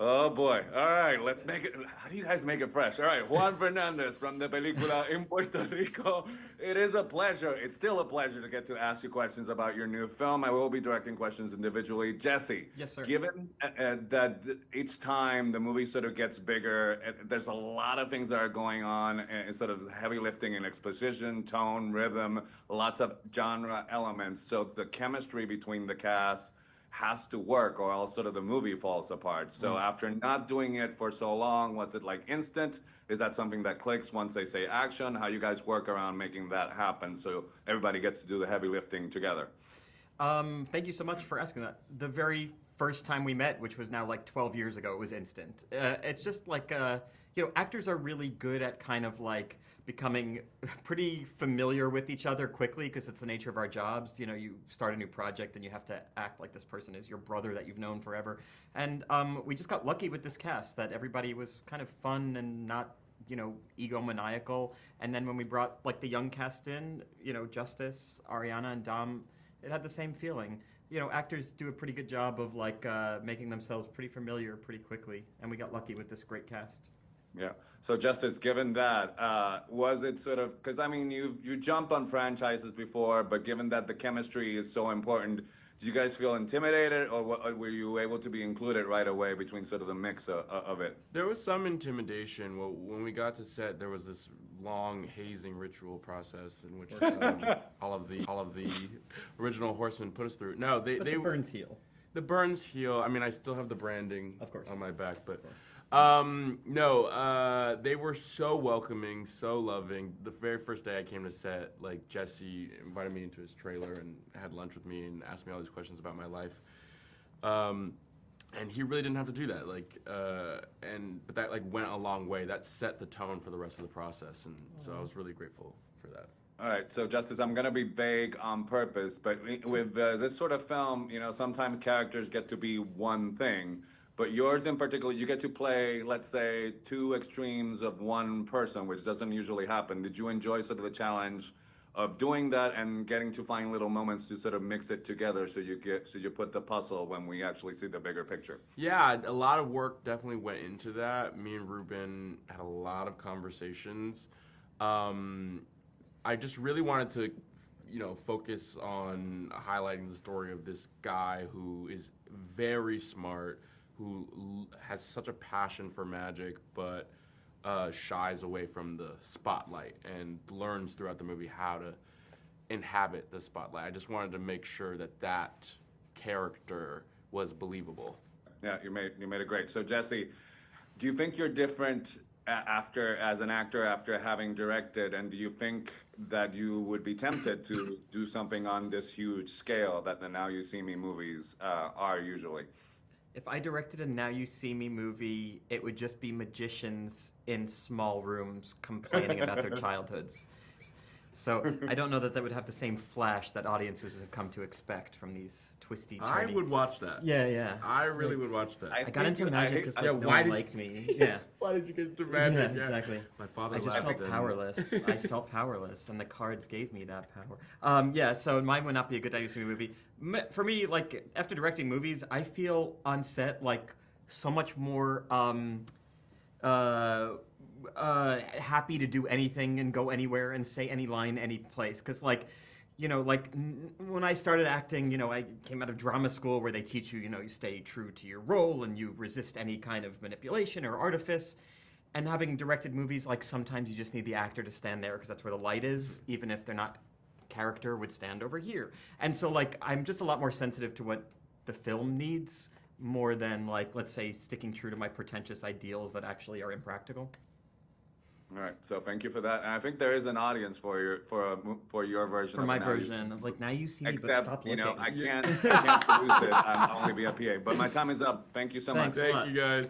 Oh boy. All right, let's make it. How do you guys make it fresh? All right, Juan Fernandez from the película in Puerto Rico. It is a pleasure. It's still a pleasure to get to ask you questions about your new film. I will be directing questions individually. Jesse, Yes, sir. given that each time the movie sort of gets bigger, there's a lot of things that are going on, and sort of heavy lifting in exposition, tone, rhythm, lots of genre elements. So the chemistry between the cast has to work or else sort of the movie falls apart. So after not doing it for so long, was it like instant? Is that something that clicks once they say action? How you guys work around making that happen so everybody gets to do the heavy lifting together? Thank you so much for asking that. The very first time we met, which was now like 12 years ago, it was instant. It's just like, actors are really good at kind of like becoming pretty familiar with each other quickly because it's the nature of our jobs. You know, you start a new project and you have to act like this person is your brother that you've known forever. And we just got lucky with this cast that everybody was kind of fun and not, egomaniacal. And then when we brought like the young cast in, Justice, Ariana, and Dom, it had the same feeling. Actors do a pretty good job of like making themselves pretty familiar pretty quickly, and we got lucky with this great cast. Yeah. So Justice, given that, was it sort of, because I mean, you jump on franchises before, but given that the chemistry is so important, did you guys feel intimidated, or were you able to be included right away between sort of the mix of it? There was some intimidation. Well, when we got to set, there was this long hazing ritual process in which all of the original Horsemen put us through. No, they burns heal. The burns heal. I mean, I still have the branding, of course, on my back, but they were so welcoming, so loving. The very first day I came to set, like Jesse invited me into his trailer and had lunch with me and asked me all these questions about my life. And he really didn't have to do that. But that like went a long way. That set the tone for the rest of the process, and so I was really grateful for that. All right, so Justice, I'm going to be vague on purpose, but with this sort of film, sometimes characters get to be one thing, but yours in particular, you get to play, let's say, two extremes of one person, which doesn't usually happen. Did you enjoy sort of the challenge of doing that and getting to find little moments to sort of mix it together so you put the puzzle when we actually see the bigger picture? Yeah, a lot of work definitely went into that. Me and Ruben had a lot of conversations. I just really wanted to, focus on highlighting the story of this guy who is very smart, who has such a passion for magic, but shies away from the spotlight and learns throughout the movie how to inhabit the spotlight. I just wanted to make sure that character was believable. Yeah, you made it great. So Jesse, do you think you're different as an actor after having directed, and do you think that you would be tempted to do something on this huge scale that the Now You See Me movies are usually? If I directed a Now You See Me movie, it would just be magicians in small rooms complaining about their childhoods. So I don't know that would have the same flash that audiences have come to expect from these twisty, turny. I would watch that. Yeah. I really would watch that. I got into magic because no one liked me. Yeah. Why did you get into magic? Yeah, exactly. My father I just laughed felt powerless. I felt powerless, and the cards gave me that power. So mine would not be a good Now You See Me movie. For me, like, after directing movies, I feel on set, like, so much more happy to do anything and go anywhere and say any line, any place. Because, like, when I started acting, I came out of drama school where they teach you, you stay true to your role and you resist any kind of manipulation or artifice. And having directed movies, like, sometimes you just need the actor to stand there because that's where the light is, even if they're not character would stand over here. And so, like, I'm just a lot more sensitive to what the film needs more than, like, let's say, sticking true to my pretentious ideals that actually are impractical. All right, so thank you for that. And I think there is an audience for your version. For my version of, like, Now You See Me, but stop looking. I can't produce it. I'll only be a PA. But my time is up. Thank you so much. Thank you, guys.